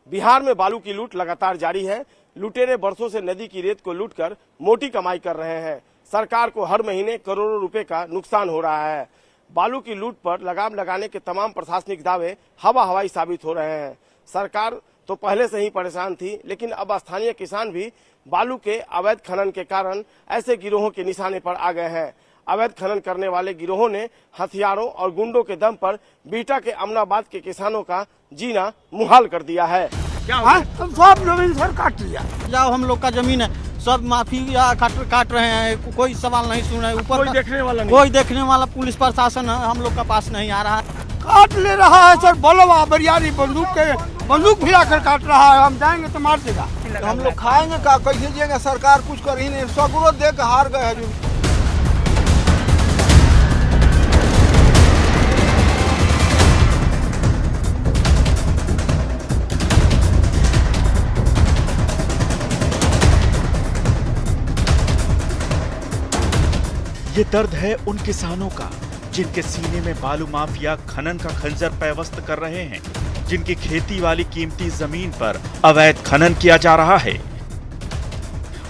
बिहार में बालू की लूट लगातार जारी है। लुटेरे बरसों से नदी की रेत को लूटकर मोटी कमाई कर रहे हैं। सरकार को हर महीने करोड़ों रुपए का नुकसान हो रहा है। बालू की लूट पर लगाम लगाने के तमाम प्रशासनिक दावे हवा हवाई साबित हो रहे हैं। सरकार तो पहले से ही परेशान थी, लेकिन अब स्थानीय किसान भी बालू के अवैध खनन के कारण ऐसे गिरोहों के निशाने पर आ गए हैं। अवैध खनन करने वाले गिरोहों ने हथियारों और गुंडों के दम पर बिहटा के अमनाबाद के किसानों का जीना मुहाल कर दिया है। सब जमीन सर काट लिया, जाओ हम लोग का जमीन है, सब माफिया काट रहे हैं, कोई सवाल नहीं सुन रहे। ऊपर कोई देखने वाला पुलिस प्रशासन हम लोग का पास नहीं आ रहा है, काट ले रहा है सर। बलवा बरियारी बंदूक भी आकर काट रहा है। हम जाएंगे तो मार देगा, हम लोग खाएंगे का, कैसे जिएंगे? सरकार कुछ कर ही नहीं, सगुरो दे के हार गए हैं। ये दर्द है उन किसानों का जिनके सीने में बालू माफिया खनन का खंजर पैवस्त कर रहे हैं, जिनकी खेती वाली कीमती जमीन पर अवैध खनन किया जा रहा है,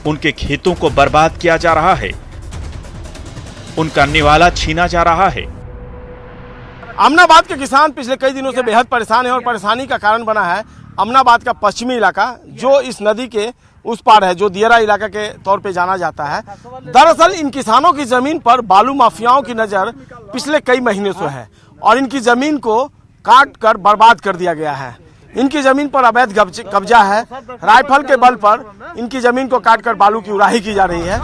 उनके खेतों को बर्बाद किया जा रहा है, उनका निवाला छीना जा रहा है। अमनाबाद के किसान पिछले कई दिनों से बेहद परेशान है और परेशानी का कारण बना है अमनाबाद का पश्चिमी इलाका, जो इस नदी के उस पार है, जो दियरा इलाका के तौर पे जाना जाता है। दरअसल इन किसानों की जमीन पर बालू माफियाओं की नजर पिछले कई महीने से है और इनकी जमीन को काट कर बर्बाद कर दिया गया है। इनकी जमीन पर अवैध कब्जा है। राइफल के बल पर इनकी जमीन को काट कर बालू की उड़ाही की जा रही है।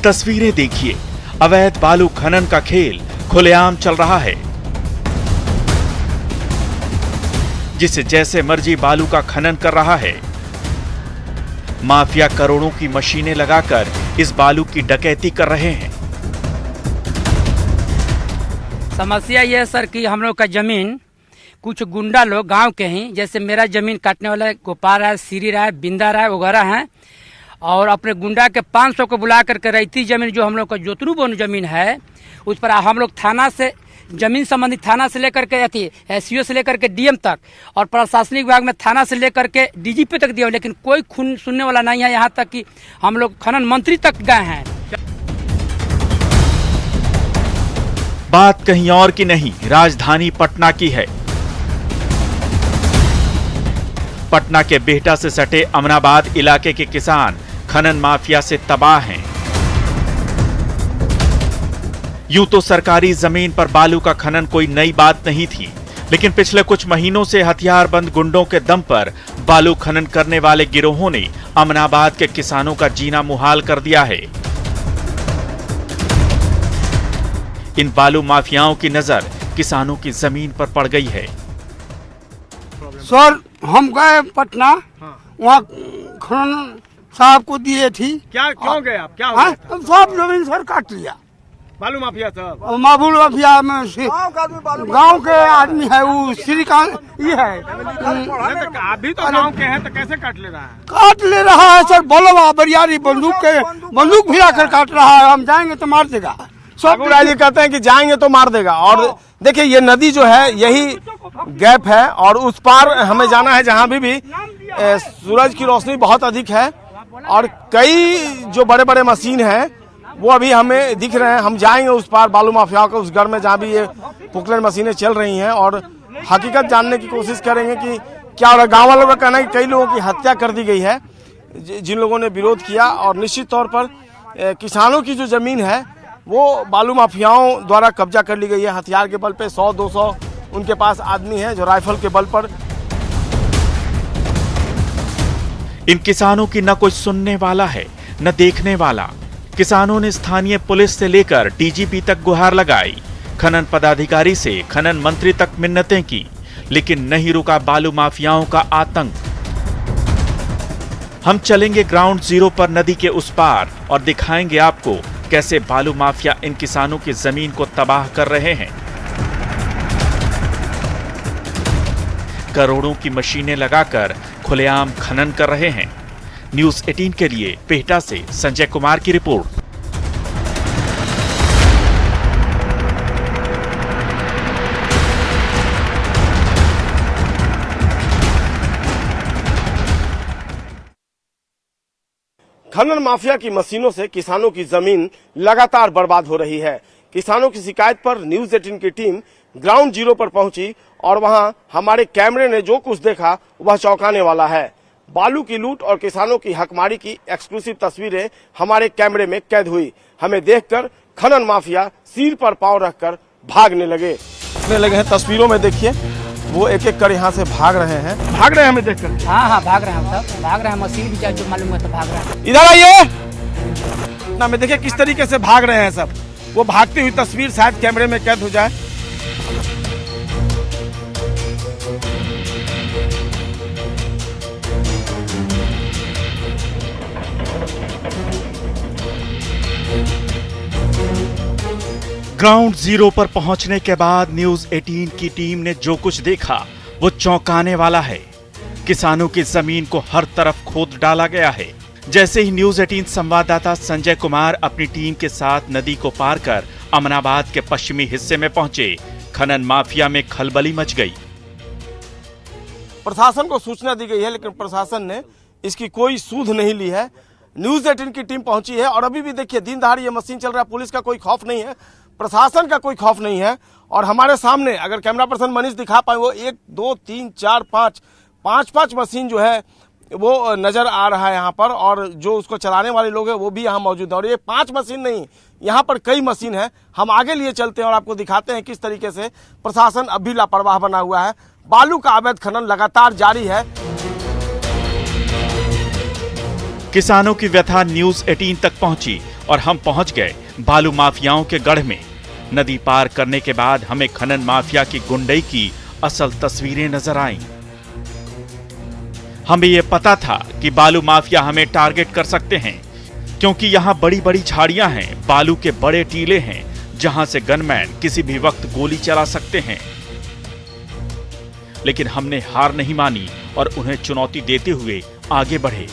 तस्वीरें देखिए, अवैध बालू खनन का खेल खुलेआम चल रहा है। जिसे जैसे मर्जी बालू का खनन कर रहा है। माफिया करोड़ों की मशीनें लगाकर इस बालू की डकैती कर रहे हैं। समस्या यह है सर कि हम लोग का जमीन कुछ गुंडा लोग गांव के ही, जैसे मेरा जमीन काटने वाला गोपाल राय, सीरी राय, बिंदा राय वगैरह हैं, और अपने गुंडा के 500 को बुला करके रहती जमीन जो हम लोग का जोतरू बोन जमीन है, उस पर हम लोग थाना से जमीन संबंधित थाना से लेकर के एसईओ से लेकर के डीएम तक और प्रशासनिक विभाग में थाना से लेकर के डीजीपी तक दिया, लेकिन कोई खून सुनने वाला नहीं है। यहाँ तक कि हम लोग खनन मंत्री तक गए हैं। बात कहीं और की नहीं, राजधानी पटना की है। पटना के बिहटा से सटे अमनाबाद इलाके के किसान खनन माफिया से तबाह हैं। यूं तो सरकारी जमीन पर बालू का खनन कोई नई बात नहीं थी, लेकिन पिछले कुछ महीनों से हथियारबंद गुंडों के दम पर बालू खनन करने वाले गिरोहों ने अमनाबाद के किसानों का जीना मुहाल कर दिया है। इन बालू माफियाओं की नजर किसानों की जमीन पर पड़ गई है। सर हम गए पटना, वहाँ खनन साहब को दिए थी। क्या क्यों गए आप? क्या हो गया था? सब जमीन सर काट लिया। बालू माफिया साहब, माबुल माफिया में गांव के आदमी है, वो श्रीकांत ये है। अभी तो गांव के हैं तो कैसे काट ले रहा है? काट ले रहा है सर। बलवा बरियारी बंदूक भी आकर काट रहा है। हम जाएंगे तो मार देगा। सब जी कहते हैं कि जाएंगे तो मार देगा। और देखिए ये नदी जो है यही गैप है और उस पार हमें जाना है जहाँ भी सूरज की रोशनी बहुत अधिक है और कई जो बड़े बड़े मशीन हैं वो अभी हमें दिख रहे हैं। हम जाएंगे उस पार बालू माफिया के उस घर में जहाँ भी ये पुकलर मशीनें चल रही हैं और हकीकत जानने की कोशिश करेंगे कि क्या हो रहा है। गाँव वालों का कहना है कि कई लोगों की हत्या कर दी गई है जिन लोगों ने विरोध किया, और निश्चित तौर पर किसानों की जो जमीन है वो बालू माफियाओं द्वारा कब्जा कर ली गई है। हथियार के बल पे 100-200 उनके पास आदमी है जो राइफल के बल पर। इन किसानों की न कोई सुनने वाला है न देखने वाला। किसानों ने स्थानीय पुलिस से लेकर डीजीपी तक गुहार लगाई, खनन पदाधिकारी से खनन मंत्री तक मिन्नतें की, लेकिन नहीं रुका बालू माफियाओं का आतंक। हम चलेंगे ग्राउंड जीरो पर नदी के उस पार और दिखाएंगे आपको कैसे बालू माफिया इन किसानों की जमीन को तबाह कर रहे हैं। करोड़ों की मशीनें लगाकर खुलेआम खनन कर रहे हैं। न्यूज़ 18 के लिए बिहटा से संजय कुमार की रिपोर्ट। खनन माफिया की मशीनों से किसानों की जमीन लगातार बर्बाद हो रही है। किसानों की शिकायत पर न्यूज 18 की टीम ग्राउंड जीरो पर पहुंची और वहां हमारे कैमरे ने जो कुछ देखा वह चौंकाने वाला है। बालू की लूट और किसानों की हकमारी की एक्सक्लूसिव तस्वीरें हमारे कैमरे में कैद हुई। हमें देखकर खनन माफिया सिर पर पांव रखकर भागने लगे हैं। तस्वीरों में देखिए वो एक एक कर यहाँ से भाग रहे हैं हमें देखकर। हाँ भाग रहे हैं सब, भाग रहे हैं। मशीन भी जो मालूम है तो भाग रहे हैं। इधर आइए ना, मैं देखिए किस तरीके से भाग रहे हैं सब। वो भागती हुई तस्वीर शायद कैमरे में कैद हो जाए। ग्राउंड जीरो पर पहुंचने के बाद न्यूज 18 की टीम ने जो कुछ देखा वो चौंकाने वाला है। किसानों की जमीन को हर तरफ खोद डाला गया है। जैसे ही न्यूज 18 संवाददाता संजय कुमार अपनी टीम के साथ नदी को पार कर अमनाबाद के पश्चिमी हिस्से में पहुंचे, खनन माफिया में खलबली मच गई। प्रशासन को सूचना दी गई है लेकिन प्रशासन ने इसकी कोई सूध नहीं ली है। न्यूज 18 की टीम पहुंची है और अभी भी देखिए दिन दहाड़े ये मशीन चल रहा है। पुलिस का कोई खौफ नहीं है, प्रशासन का कोई खौफ नहीं है। और हमारे सामने अगर कैमरा पर्सन मनीष दिखा पाए वो 1 2 3 4 5 मशीन जो है वो नजर आ रहा है यहाँ पर। और जो उसको चलाने वाले लोग हैं वो भी यहाँ मौजूद है। और ये 5 मशीन नहीं, यहाँ पर कई मशीन है। हम आगे लिए चलते हैं और आपको दिखाते हैं किस तरीके से प्रशासन अब भी लापरवाह बना हुआ है। बालू का अवैध खनन लगातार जारी है। किसानों की व्यथा न्यूज 18 तक पहुंची और हम पहुंच गए बालू माफियाओं के गढ़ में। नदी पार करने के बाद हमें खनन माफिया की गुंडई की असल तस्वीरें नजर आईं। हमें यह पता था कि बालू माफिया हमें टारगेट कर सकते हैं क्योंकि यहाँ बड़ी बड़ी झाड़ियां हैं, बालू के बड़े टीले हैं जहां से गनमैन किसी भी वक्त गोली चला सकते हैं। लेकिन हमने हार नहीं मानी और उन्हें चुनौती देते हुए आगे बढ़े।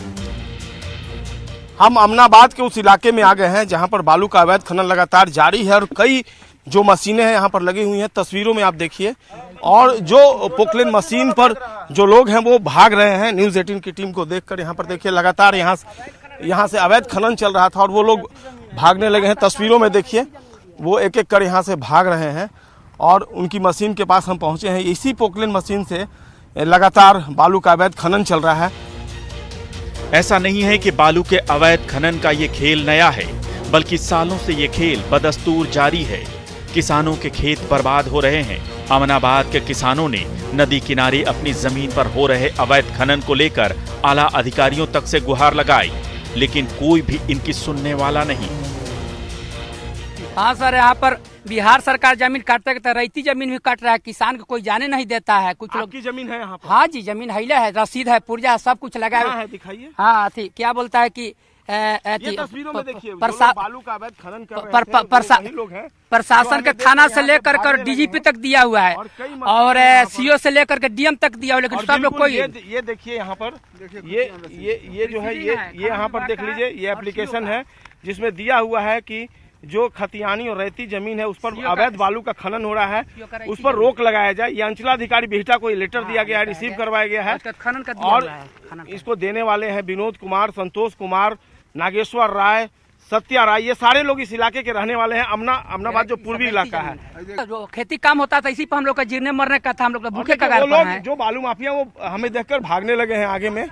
हम अमनाबाद के उस इलाके में आ गए हैं जहां पर बालू का अवैध खनन लगातार जारी है और कई जो मशीनें हैं यहाँ पर लगी हुई हैं। तस्वीरों में आप देखिए और जो पोकलेन मशीन पर जो लोग हैं वो भाग रहे हैं। न्यूज 18 की टीम को देखकर यहाँ पर देखिए लगातार यहाँ से अवैध खनन चल रहा था और वो लोग भागने लगे हैं। तस्वीरों में देखिए वो एक एक कर यहाँ से भाग रहे हैं और उनकी मशीन के पास हम पहुंचे हैं। इसी पोकलेन मशीन से लगातार बालू का अवैध खनन चल रहा है। ऐसा नहीं है कि बालू के अवैध खनन का ये खेल नया है, बल्कि सालों से ये खेल बदस्तूर जारी है। किसानों के खेत बर्बाद हो रहे हैं। अमनाबाद के किसानों ने नदी किनारे अपनी जमीन पर हो रहे अवैध खनन को लेकर आला अधिकारियों तक से गुहार लगाई, लेकिन कोई भी इनकी सुनने वाला नहीं। हाँ सर, यहाँ पर बिहार सरकार जमीन काटते तो रैती जमीन भी काट रहा है। किसान को कोई जाने नहीं देता है। कुछ लोग की जमीन है यहाँ पर? हाँ जी, जमीन हैला है, रसीद है, पुर्जा है, सब कुछ लगा है। दिखाइए। हाँ थी क्या बोलता है कि ये तस्वीरों में देखिए बालू का अवैध खनन कर रहे हैं लोग हैं। प्रशासन के थाना से लेकर कर DGP तक दिया हुआ है और CO से लेकर के DM तक दिया हुआ, लेकिन सब लोग कोई ये देखिए यहाँ पर ये जो है ये यहाँ पर देख लीजिए। ये एप्लीकेशन है जिसमें दिया हुआ है कि जो खतियानी और रेती जमीन है उस पर अवैध बालू का खनन हो रहा है, उस पर रोक लगाया जाए। ये अंचलाधिकारी बिहटा को लेटर दिया गया है, रिसीव करवाया गया है और इसको देने वाले हैं विनोद कुमार, संतोष कुमार, नागेश्वर राय, सत्या राय। ये सारे लोग इस इलाके के रहने वाले हैं। अमनाबाद जो पूर्वी इलाका है, जो खेती काम होता था इसी पर हम लोग का जीने मरने का था। हम लोग का भूखे कगार पर हैं। जो बालू माफिया वो हमें देखकर भागने लगे हैं आगे में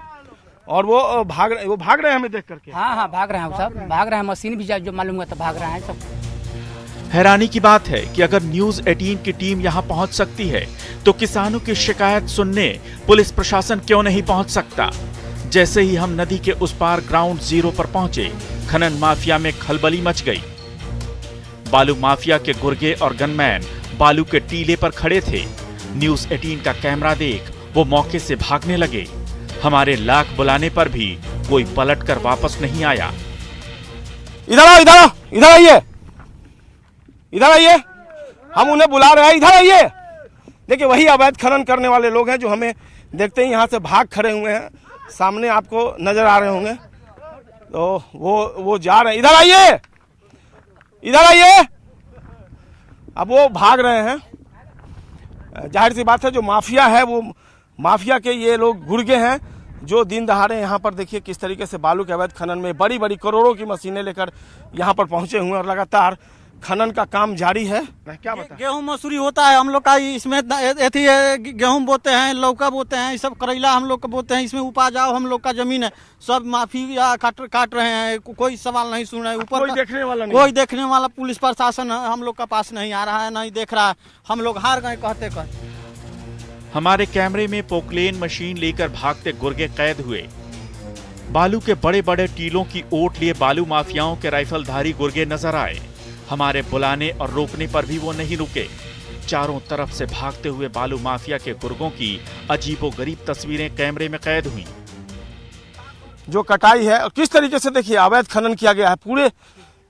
और वो भाग रहे हैं हमें देख करके। हाँ भाग रहे हैं, सब भाग रहे हैं। मशीन भी जो मालूम है तो भाग रहे हैं सब। हैरानी की बात है कि अगर न्यूज 18 की टीम यहां पहुंच सकती है तो किसानों की शिकायत सुनने पुलिस प्रशासन क्यों नहीं पहुंच सकता। जैसे ही हम नदी के उस पार ग्राउंड जीरो पर पहुंचे, खनन माफिया में खलबली मच गई। बालू माफिया के गुर्गे और गनमैन बालू के टीले पर खड़े थे। न्यूज 18 का कैमरा देख वो मौके से भागने लगे। हमारे लाख बुलाने पर भी कोई पलटकर वापस नहीं आया। इधर आइए, हम उन्हें बुला रहे हैं, इधर आइए। देखिए वही अवैध खनन करने वाले लोग हैं जो हमें देखते ही यहाँ से भाग खड़े हुए हैं। सामने आपको नजर आ रहे होंगे तो वो जा रहे हैं। इधर आइए। अब वो भाग रहे हैं। जाहिर सी बात है जो माफिया है वो माफिया के ये लोग गुर्गे हैं जो दिन दहाड़े यहाँ पर देखिए किस तरीके से बालू के अवैध खनन में बड़ी बड़ी करोड़ों की मशीनें लेकर यहाँ पर पहुंचे हुए हैं और लगातार खनन का काम जारी है। क्या बताएं? गेहूं मसूरी होता है हम लोग का, इसमें एथी है, गेहूं बोते हैं, लौका बोते हैं, ये सब करेला हम लोग का बोते हैं, इसमें उपजाऊ हम लोग का जमीन है। सब माफिया काट रहे हैं, कोई सवाल नहीं सुन रहा है। ऊपर कोई देखने वाला नहीं, कोई देखने वाला पुलिस प्रशासन हम लोग का पास नहीं आ रहा है, नहीं देख रहा है। हम लोग हार गए कहते। हमारे कैमरे में पोकलेन मशीन लेकर भागते गुर्गे कैद हुए। बालू के बड़े बड़े टीलों की ओट लिए बालू माफियाओं के राइफलधारी गुर्गे नजर आए। हमारे बुलाने और रोकने पर भी वो नहीं रुके। चारों तरफ से भागते हुए बालू माफिया के गुर्गों की अजीबोगरीब तस्वीरें कैमरे में कैद हुई। जो कटाई है और किस तरीके से देखिए अवैध खनन किया गया है, पूरे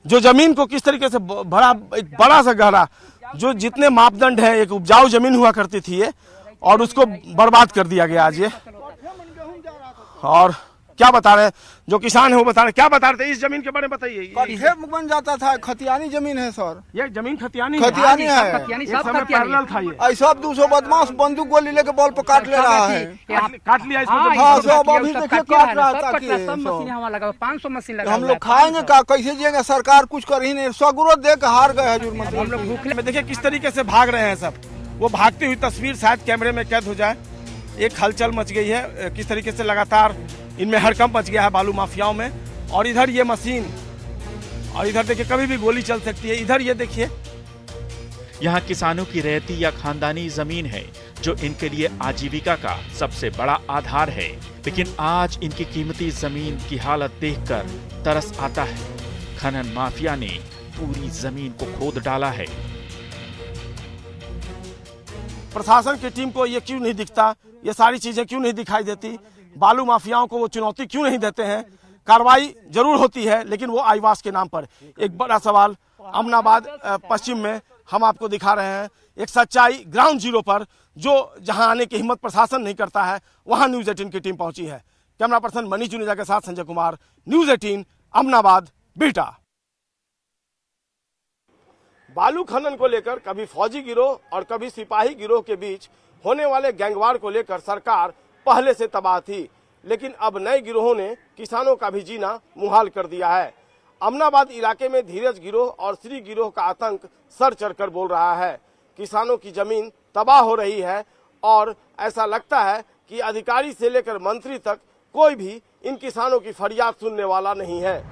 जो जमीन को किस तरीके से एक बड़ा सा गहरा, जो जितने मापदंड है, एक उपजाऊ जमीन हुआ करती थी ये, और उसको बर्बाद कर दिया गया आज ये। और क्या बता रहे हैं जो किसान है वो बता रहे, क्या बता रहे थे इस जमीन के बारे में बताइए। कट्ठे बन जाता था, खतियानी जमीन है सर, ये जमीन खतियानी खतियानी है, पैरेलल था ये। ऐसा 200 बदमाश बंदूक गोली लेके बॉल पर काट ले रहा है। काट लिया इसको। हाँ सब अभी देखिए काट रहा था कि 500 मशीन लगा। हम लोग खाएंगे का, कैसे जिएंगे? सरकार कुछ कर ही नहीं, सगुरो दे के हार गए हजूर मंत्री। हम लोग भूखले में देखिए किस तरीके से भाग रहे हैं सब। वो भागती हुई तस्वीर शायद कैमरे में कैद हो जाए। एक हलचल मच गई है, किस तरीके से लगातार इनमें हड़कंप मच गया है बालू माफियाओं में। और इधर ये मशीन, और इधर देखिए कभी भी गोली चल सकती है। इधर ये देखिए, यहाँ किसानों की रहती या खानदानी जमीन है जो इनके लिए आजीविका का सबसे बड़ा आधार है, लेकिन आज इनकी कीमती जमीन की हालत देखकर तरस आता है। खनन माफिया ने पूरी जमीन को खोद डाला है। प्रशासन की टीम को ये क्यों नहीं दिखता, ये सारी चीजें क्यों नहीं दिखाई देती? बालू माफियाओं को वो चुनौती क्यों नहीं देते हैं? कार्रवाई जरूर होती है लेकिन वो आईवास के नाम पर। एक बड़ा सवाल अमनाबाद पश्चिम में हम आपको दिखा रहे हैं, एक सच्चाई ग्राउंड जीरो पर, जो जहां आने की हिम्मत प्रशासन नहीं करता है, वहां न्यूज 18 की टीम पहुंची है। कैमरा पर्सन मनीष जुनेजा के साथ संजय कुमार, न्यूज 18 अमनाबाद, बिहटा। बालू खनन को लेकर कभी फौजी गिरोह और कभी सिपाही गिरोह के बीच होने वाले गैंगवार को लेकर सरकार पहले से तबाह थी, लेकिन अब नए गिरोहों ने किसानों का भी जीना मुहाल कर दिया है। अमनाबाद इलाके में धीरज गिरोह और श्री गिरोह का आतंक सर चढ़कर बोल रहा है। किसानों की जमीन तबाह हो रही है और ऐसा लगता है कि अधिकारी से लेकर मंत्री तक कोई भी इन किसानों की फरियाद सुनने वाला नहीं है।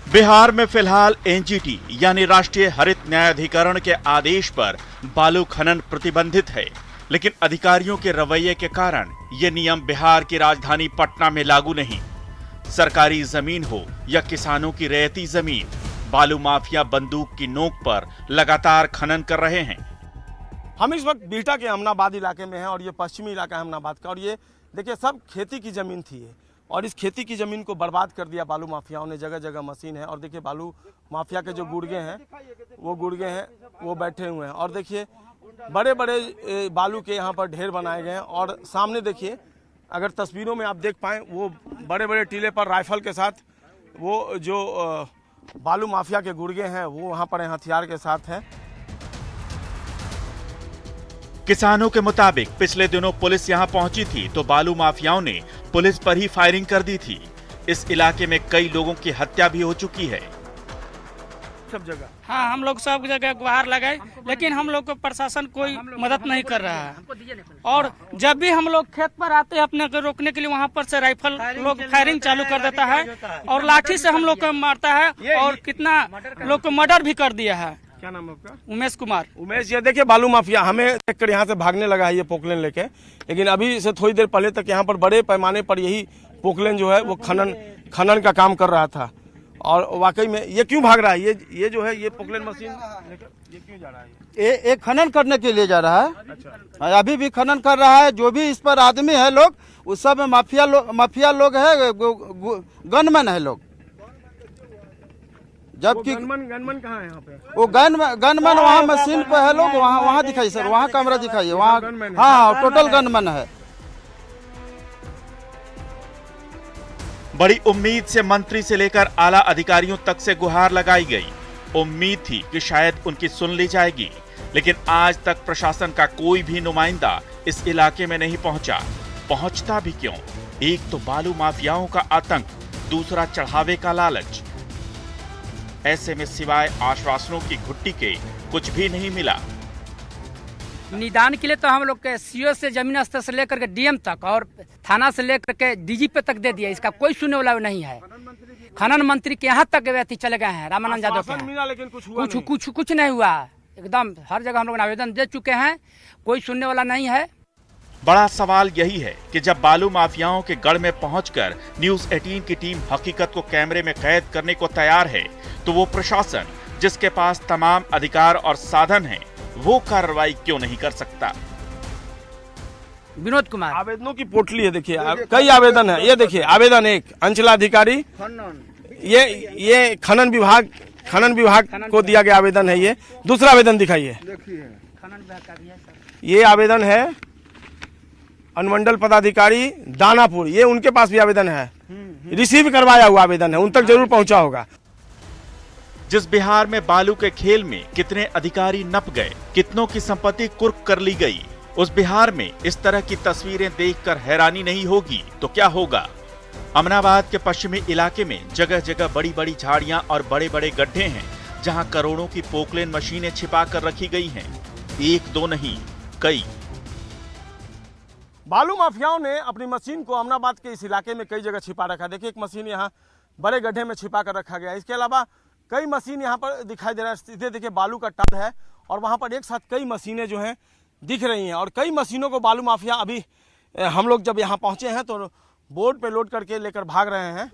बिहार में फिलहाल एनजीटी यानी राष्ट्रीय हरित न्यायाधिकरण के आदेश पर बालू खनन प्रतिबंधित है, लेकिन अधिकारियों के रवैये के कारण ये नियम बिहार की राजधानी पटना में लागू नहीं। सरकारी जमीन हो या किसानों की रैयती जमीन, बालू माफिया बंदूक की नोक पर लगातार खनन कर रहे हैं। हम इस वक्त बिहटा के अमनाबाद इलाके में हैं और ये पश्चिमी इलाका है अमनाबाद का, और ये देखिए सब खेती की जमीन थी ये, और इस खेती की जमीन को बर्बाद कर दिया बालू माफियाओं ने। जगह जगह मशीन है और देखिए बालू माफिया के जो गुर्गे हैं वो बैठे हुए हैं, और देखिए बड़े बड़े बालू के यहाँ पर ढेर बनाए गए हैं। और सामने देखिए, अगर तस्वीरों में आप देख पाएं, वो बड़े बड़े टीले पर राइफल के साथ वो जो बालू माफिया के गुर्गे हैं वो वहाँ पर हथियार के साथ हैं। किसानों के मुताबिक पिछले दिनों पुलिस यहां पहुंची थी तो बालू माफियाओं ने पुलिस पर ही फायरिंग कर दी थी। इस इलाके में कई लोगों की हत्या भी हो चुकी है। सब जगह हाँ, हम लोग सब जगह गुहार लगाए, लेकिन हम लोग को प्रशासन कोई मदद नहीं कर रहा है। और जब भी हम लोग खेत पर आते हैं अपने को रोकने के लिए, वहाँ पर से राइफल लोग फायरिंग चालू कर देता है और लाठी से हम लोग को मारता है, और कितना लोग को मर्डर भी कर दिया है। क्या नाम है आपका? उमेश कुमार। उमेश, ये देखिए बालू माफिया हमें देखकर यहाँ से भागने लगा है ये पोकलेन लेके, लेकिन अभी से थोड़ी देर पहले तक यहाँ पर बड़े पैमाने पर यही पोकलेन जो है वो खनन का काम कर रहा था। और वाकई में ये क्यों भाग रहा है? ये जो है ये पोकलेन मशीन ये क्यों जा रहा है? ये खनन करने के लिए जा रहा है। अच्छा। अभी भी खनन कर रहा है। जो भी इस पर आदमी है लोग, उस सब में माफिया लोग है, गनमैन है लोग। जबकि गनमैन कहाँ है यहाँ पे? वो गनमैन वहाँ मशीन पे है लोग, वहाँ दिखाई सर, वहाँ कैमरा दिखाइए, वहाँ हाँ टोटल गनमैन है। बड़ी उम्मीद से मंत्री से लेकर आला अधिकारियों तक से गुहार लगाई गई। उम्मीद थी कि शायद उनकी सुन ली जाएगी, लेकिन आज तक प्रशासन का कोई भी नुमाइंदा इस इलाके में नहीं पहुंचा। पहुंचता भी क्यों? एक तो बालू माफियाओं का आतंक, दूसरा चढ़ावे का लालच। ऐसे में सिवाय आश्वासनों की घुट्टी के कुछ भी नहीं मिला। निदान के लिए तो हम लोग के सीओ से जमीन स्तर से लेकर के डीएम तक और थाना से लेकर के डीजीपी तक दे दिया, इसका कोई सुनने वाला नहीं है। खनन मंत्री के यहाँ तक व्यक्ति चले गए हैं, रामानंद यादव के यहाँ। लेकिन कुछ नहीं हुआ। एकदम हर जगह हम लोग आवेदन दे चुके हैं, कोई सुनने वाला नहीं है। बड़ा सवाल यही है कि जब बालू माफियाओं के गढ़ में पहुंचकर न्यूज 18 की टीम हकीकत को कैमरे में कैद करने को तैयार है, तो वो प्रशासन जिसके पास तमाम अधिकार और साधन हैं, वो कार्रवाई क्यों नहीं कर सकता? विनोद कुमार, आवेदनों की पोटली है, देखिए कई आवेदन है। ये देखिए आवेदन एक अंचलाधिकारी, ये खनन विभाग को दिया गया आवेदन है। ये दूसरा आवेदन दिखाइए। ये आवेदन है अनुमंडल पदाधिकारी दानापुर, ये उनके पास भी आवेदन है, रिसीव करवाया हुआ आवेदन है, उन तक जरूर पहुंचा होगा। जिस बिहार में बालू के खेल में कितने अधिकारी नप गए, कितनों की संपत्ति कुर्क कर ली गई, उस बिहार में इस तरह की तस्वीरें देखकर हैरानी नहीं होगी तो क्या होगा? अमनाबाद के पश्चिमी इलाके में जगह जगह बड़ी बड़ी झाड़ियां और बड़े बड़े गड्ढे हैं, जहां करोड़ों की पोकलेन मशीनें छिपा कर रखी गई हैं। एक दो नहीं, कई। बालू माफियाओं ने अपनी मशीन को अमनाबाद के इस इलाके में कई जगह छिपा रखा। देखिए एक मशीन यहाँ बड़े गड्ढे में छिपा कर रखा गया। इसके अलावा कई मशीन यहाँ पर दिखाई दे रहा है। सीधे देखिए बालू का टब है और वहाँ पर एक साथ कई मशीनें जो हैं दिख रही हैं, और कई मशीनों को बालू माफिया अभी हम लोग जब यहाँ पहुँचे हैं तो बोट पे लोड करके लेकर भाग रहे हैं।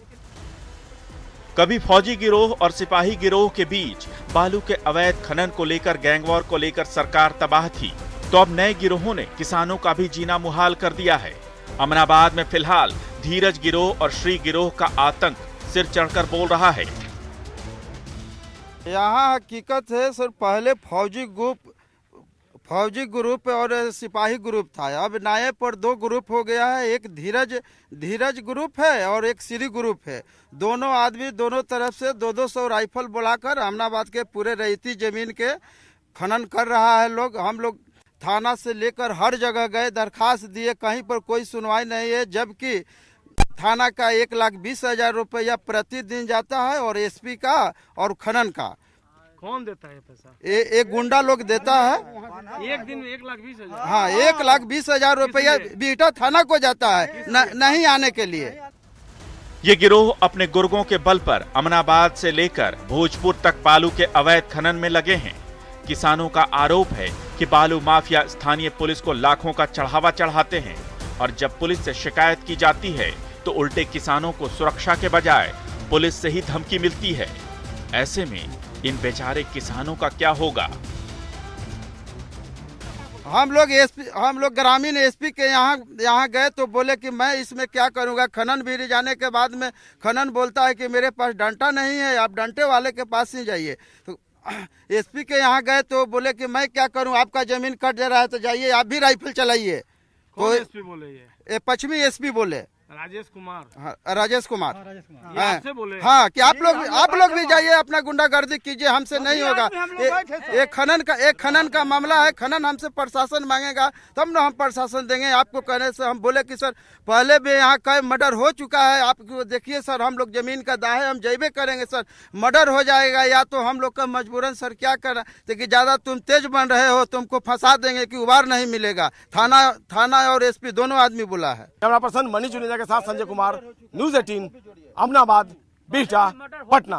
कभी फौजी गिरोह और सिपाही गिरोह के बीच बालू के अवैध खनन को लेकर, गैंगवॉर को लेकर सरकार तबाह थी, तो अब नए गिरोहों ने किसानों का भी जीना मुहाल कर दिया है। अमनाबाद में फिलहाल धीरज गिरोह और श्री गिरोह का आतंक सिर चढ़कर बोल रहा है। यहाँ हकीकत है सर, पहले फौजी ग्रुप और सिपाही ग्रुप था। अब नए पर दो ग्रुप हो गया है। एक धीरज ग्रुप है और एक श्री ग्रुप है। दोनों आदमी दोनों तरफ से 200 राइफल बुलाकर अमनाबाद के पूरे रईती जमीन के खनन कर रहा है लोग। हम लोग थाना से लेकर हर जगह गए, दरखास्त दिए, कहीं पर कोई सुनवाई नहीं है। जबकि थाना का 1,20,000 रुपया प्रतिदिन जाता है और एसपी का और खनन का। कौन देता है पैसा? एक गुंडा लोग देता है। एक दिन 1,20,000? हाँ, 1,20,000 रुपया बीटा थाना को जाता है नहीं आने के लिए। ये गिरोह अपने गुर्गों के बल पर अमनाबाद से लेकर भोजपुर तक बालू के अवैध खनन में लगे हैं। किसानों का आरोप है कि बालू माफिया स्थानीय पुलिस को लाखों का चढ़ावा चढ़ाते हैं, और जब पुलिस से शिकायत की जाती है तो उल्टे किसानों को सुरक्षा के बजाय पुलिस से ही धमकी मिलती है। ऐसे में इन बेचारे किसानों का क्या होगा? हम लोग ग्रामीण एसपी के यहाँ गए तो बोले कि मैं इसमें क्या करूँगा। खनन भी जाने के बाद में खनन बोलता है कि मेरे पास डंडा नहीं है, आप डंडे वाले के पास ही जाइए। तो एसपी के यहाँ गए तो बोले कि मैं क्या करूँ, आपका जमीन कट जा रहा है तो जाइए आप भी राइफल चलाइए। कौन एसपी बोले? ये पश्चिमी एसपी बोले, राजेश कुमार। हाँ, राजेश कुमार। आपसे बोले? हाँ, कि आप लोग भी जाइए, अपना गुंडागर्दी कीजिए, हमसे नहीं होगा। एक खनन का मामला है, खनन हमसे प्रशासन मांगेगा तब ना हम प्रशासन देंगे। आपको कहने से हम बोले कि सर पहले भी यहाँ कई मर्डर हो चुका है, आप देखिए सर, हम लोग जमीन का दाहे हम जैबे करेंगे सर, मर्डर हो जाएगा या तो हम लोग का मजबूरन सर क्या करना, कि ज्यादा तुम तेज बन रहे हो, तुमको फंसा देंगे कि उबार नहीं मिलेगा। थाना और एसपी दोनों आदमी बोला है। कैमरा पर्सन मनीष जुनेजा के साथ संजय कुमार, न्यूज 18 अमनाबाद, बिहटा, पटना।